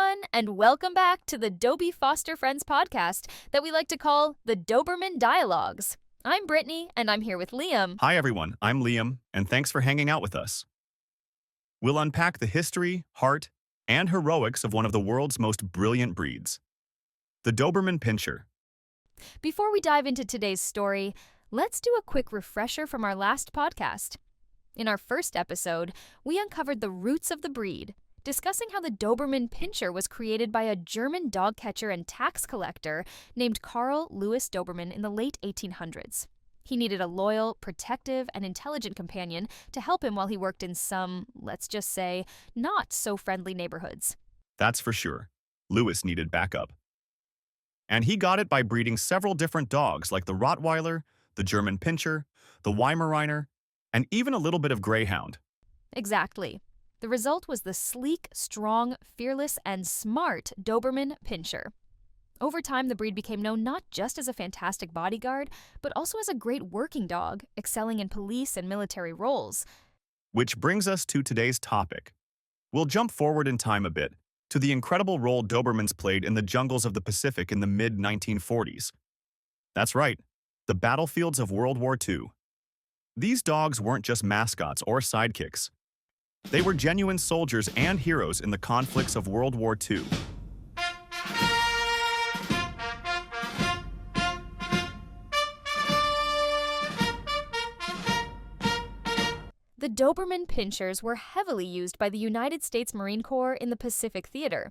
everyone, and welcome back to the Dobie Foster Friends podcast that we like to call the Doberman Dialogues. I'm Brittany, and I'm here with Liam. Hi everyone, I'm Liam, and thanks for hanging out with us. We'll unpack the history, heart, and heroics of one of the world's most brilliant breeds, the Doberman Pinscher. Before we dive into today's story, let's do a quick refresher from our last podcast. In our first episode, we uncovered the roots of the breed, discussing how the Doberman Pinscher was created by a German dog catcher and tax collector named Karl Louis Doberman in the late 1800s. He needed a loyal, protective, and intelligent companion to help him while he worked in some, let's just say, not so friendly neighborhoods. That's for sure. Louis needed backup. And he got it by breeding several different dogs like the Rottweiler, the German Pinscher, the Weimaraner, and even a little bit of Greyhound. Exactly. The result was the sleek, strong, fearless, and smart Doberman Pinscher. Over time, the breed became known not just as a fantastic bodyguard, but also as a great working dog, excelling in police and military roles. Which brings us to today's topic. We'll jump forward in time a bit to the incredible role Dobermans played in the jungles of the Pacific in the mid-1940s. That's right, the battlefields of World War II. These dogs weren't just mascots or sidekicks. They were genuine soldiers and heroes in the conflicts of World War II. The Doberman Pinschers were heavily used by the United States Marine Corps in the Pacific Theater.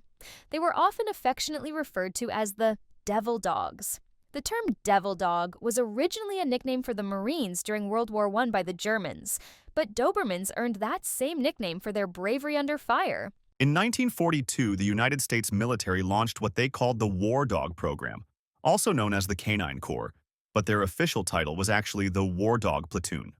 They were often affectionately referred to as the Devil Dogs. The term Devil Dog was originally a nickname for the Marines during World War I by the Germans, but Dobermans earned that same nickname for their bravery under fire. In 1942, the United States military launched what they called the War Dog Program, also known as the Canine Corps, but their official title was actually the War Dog Platoon.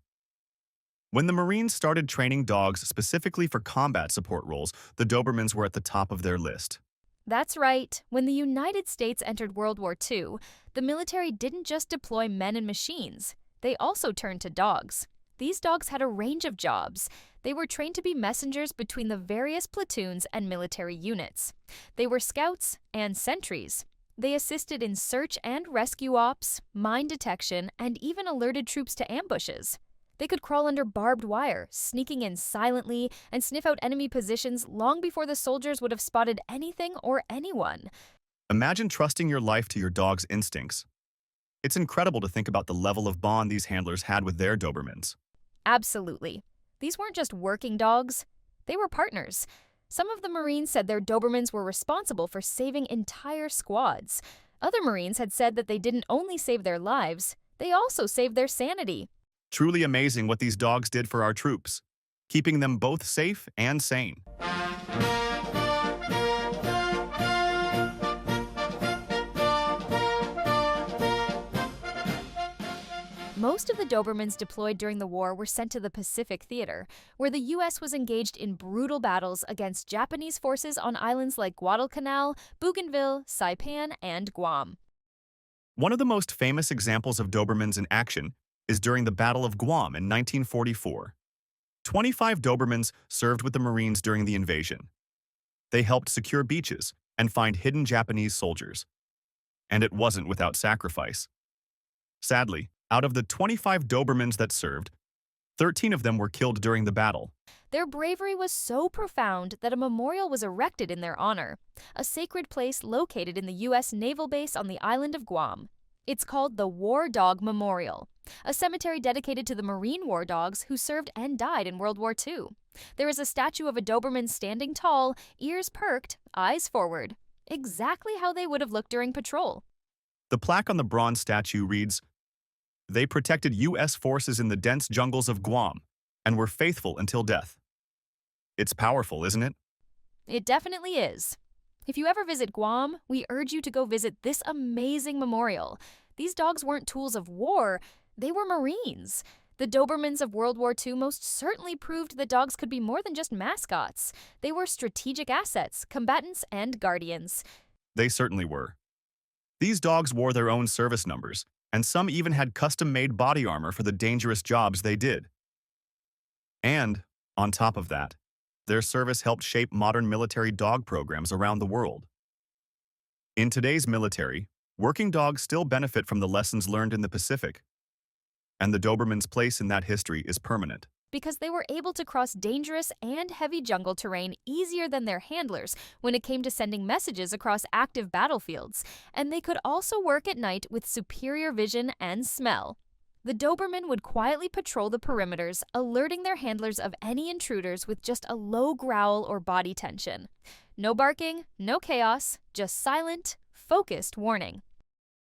When the Marines started training dogs specifically for combat support roles, the Dobermans were at the top of their list. That's right. When the United States entered World War II, the military didn't just deploy men and machines. They also turned to dogs. These dogs had a range of jobs. They were trained to be messengers between the various platoons and military units. They were scouts and sentries. They assisted in search and rescue ops, mine detection, and even alerted troops to ambushes. They could crawl under barbed wire, sneaking in silently, and sniff out enemy positions long before the soldiers would have spotted anything or anyone. Imagine trusting your life to your dog's instincts. It's incredible to think about the level of bond these handlers had with their Dobermans. Absolutely. These weren't just working dogs. They were partners. Some of the Marines said their Dobermans were responsible for saving entire squads. Other Marines had said that they didn't only save their lives, they also saved their sanity. Truly amazing what these dogs did for our troops, keeping them both safe and sane. Most of the Dobermans deployed during the war were sent to the Pacific Theater, where the U.S. was engaged in brutal battles against Japanese forces on islands like Guadalcanal, Bougainville, Saipan, and Guam. One of the most famous examples of Dobermans in action is during the Battle of Guam in 1944. 25 Dobermans served with the Marines during the invasion. They helped secure beaches and find hidden Japanese soldiers. And it wasn't without sacrifice. Sadly, out of the 25 Dobermans that served, 13 of them were killed during the battle. Their bravery was so profound that a memorial was erected in their honor, a sacred place located in the U.S. naval base on the island of Guam. It's called the War Dog Memorial, a cemetery dedicated to the Marine war dogs who served and died in World War II. There is a statue of a Doberman standing tall, ears perked, eyes forward, exactly how they would have looked during patrol. The plaque on the bronze statue reads, "They protected U.S. forces in the dense jungles of Guam and were faithful until death." It's powerful, isn't it? It definitely is. If you ever visit Guam, we urge you to go visit this amazing memorial. These dogs weren't tools of war, they were Marines. The Dobermans of World War II most certainly proved that dogs could be more than just mascots. They were strategic assets, combatants, and guardians. They certainly were. These dogs wore their own service numbers, and some even had custom-made body armor for the dangerous jobs they did. And, on top of that, Their service helped shape modern military dog programs around the world. In today's military, working dogs still benefit from the lessons learned in the Pacific, and the Doberman's place in that history is permanent. Because they were able to cross dangerous and heavy jungle terrain easier than their handlers when it came to sending messages across active battlefields, and they could also work at night with superior vision and smell. The Doberman would quietly patrol the perimeters, alerting their handlers of any intruders with just a low growl or body tension. No barking, no chaos, just silent, focused warning.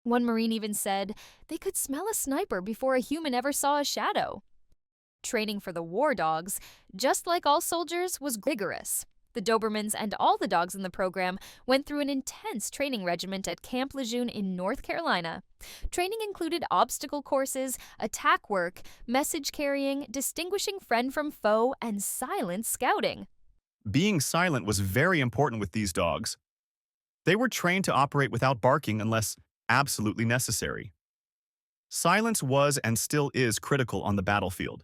One Marine even said they could smell a sniper before a human ever saw a shadow. Training for the war dogs, just like all soldiers, was rigorous. The Dobermans and all the dogs in the program went through an intense training regiment at Camp Lejeune in North Carolina. Training included obstacle courses, attack work, message carrying, distinguishing friend from foe, and silent scouting. Being silent was very important with these dogs. They were trained to operate without barking unless absolutely necessary. Silence was and still is critical on the battlefield.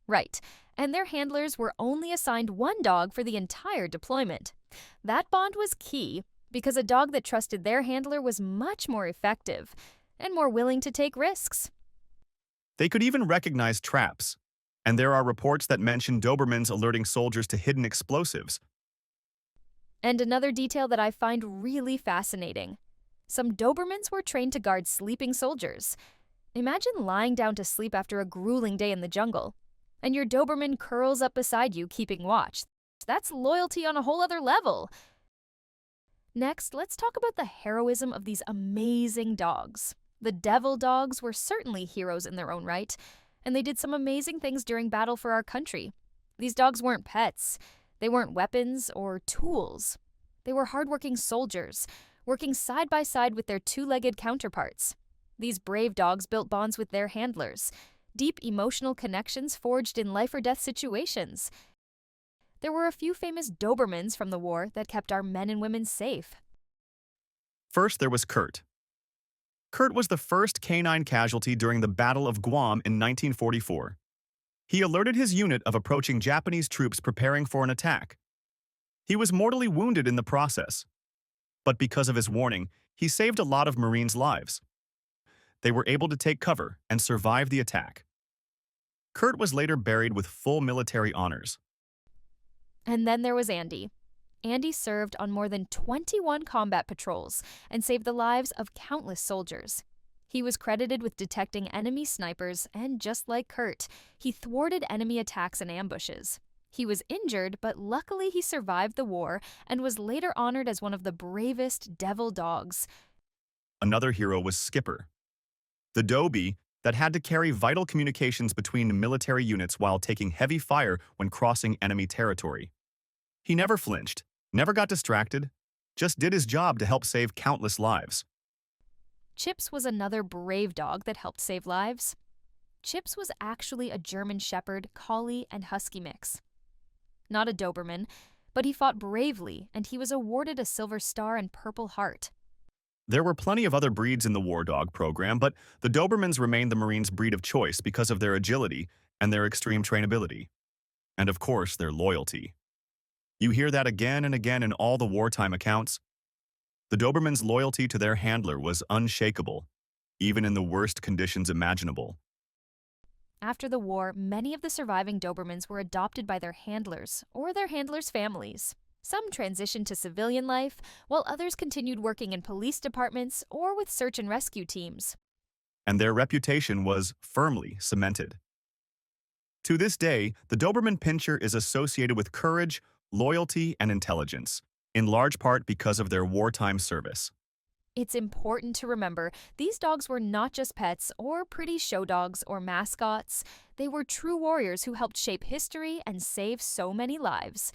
Right, and their handlers were only assigned one dog for the entire deployment. That bond was key because a dog that trusted their handler was much more effective and more willing to take risks. They could even recognize traps, and there are reports that mention Dobermans alerting soldiers to hidden explosives. And another detail that I find really fascinating. Some Dobermans were trained to guard sleeping soldiers. Imagine lying down to sleep after a grueling day in the jungle, and your Doberman curls up beside you keeping watch. That's loyalty on a whole other level. Next, let's talk about the heroism of these amazing dogs. The devil dogs were certainly heroes in their own right, and they did some amazing things during battle for our country. These dogs weren't pets. They weren't weapons or tools. They were hardworking soldiers, working side by side with their two-legged counterparts. These brave dogs built bonds with their handlers, deep emotional connections forged in life-or-death situations. There were a few famous Dobermans from the war that kept our men and women safe. First, there was Kurt. Kurt was the first canine casualty during the Battle of Guam in 1944. He alerted his unit of approaching Japanese troops preparing for an attack. He was mortally wounded in the process, but because of his warning, he saved a lot of Marines' lives. They were able to take cover and survive the attack. Kurt was later buried with full military honors. And then there was Andy. Andy served on more than 21 combat patrols and saved the lives of countless soldiers. He was credited with detecting enemy snipers, and just like Kurt, he thwarted enemy attacks and ambushes. He was injured, but luckily he survived the war and was later honored as one of the bravest devil dogs. Another hero was Skipper, the Dobie that had to carry vital communications between military units while taking heavy fire when crossing enemy territory. He never flinched, never got distracted, just did his job to help save countless lives. Chips was another brave dog that helped save lives. Chips was actually a German Shepherd, Collie, and Husky mix. Not a Doberman, but he fought bravely, and he was awarded a Silver Star and Purple Heart. There were plenty of other breeds in the war dog program, but the Dobermans remained the Marines' breed of choice because of their agility and their extreme trainability. And of course, their loyalty. You hear that again and again in all the wartime accounts. The Dobermans' loyalty to their handler was unshakable, even in the worst conditions imaginable. After the war, many of the surviving Dobermans were adopted by their handlers or their handlers' families. Some transitioned to civilian life, while others continued working in police departments or with search and rescue teams. And their reputation was firmly cemented. To this day, the Doberman Pinscher is associated with courage, loyalty, and intelligence, in large part because of their wartime service. It's important to remember, these dogs were not just pets or pretty show dogs or mascots. They were true warriors who helped shape history and save so many lives.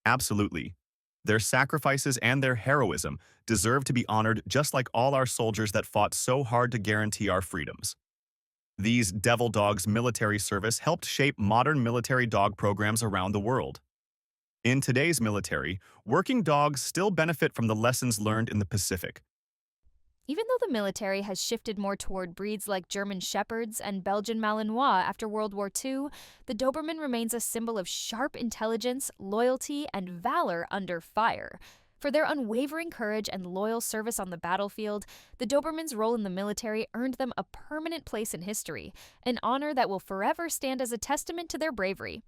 Absolutely. Their sacrifices and their heroism deserve to be honored just like all our soldiers that fought so hard to guarantee our freedoms. These devil dogs' military service helped shape modern military dog programs around the world. In today's military, working dogs still benefit from the lessons learned in the Pacific. Even though the military has shifted more toward breeds like German Shepherds and Belgian Malinois after World War II, the Doberman remains a symbol of sharp intelligence, loyalty, and valor under fire. For their unwavering courage and loyal service on the battlefield, the Doberman's role in the military earned them a permanent place in history, an honor that will forever stand as a testament to their bravery.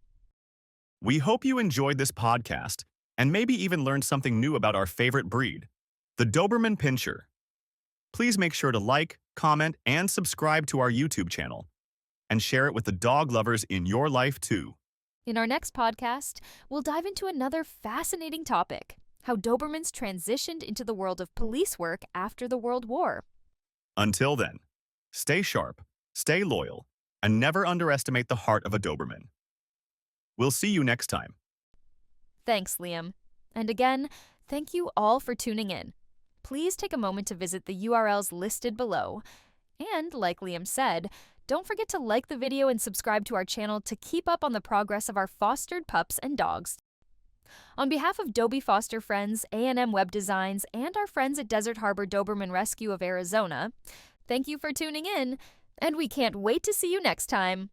We hope you enjoyed this podcast and maybe even learned something new about our favorite breed, the Doberman Pinscher. Please make sure to like, comment, and subscribe to our YouTube channel, and share it with the dog lovers in your life too. In our next podcast, we'll dive into another fascinating topic: how Dobermans transitioned into the world of police work after the World War. Until then, stay sharp, stay loyal, and never underestimate the heart of a Doberman. We'll see you next time. Thanks, Liam. And again, thank you all for tuning in. Please take a moment to visit the URLs listed below. And, like Liam said, don't forget to like the video and subscribe to our channel to keep up on the progress of our fostered pups and dogs. On behalf of Dobie Foster Friends, A&M Web Designs, and our friends at Desert Harbor Doberman Rescue of Arizona, thank you for tuning in, and we can't wait to see you next time.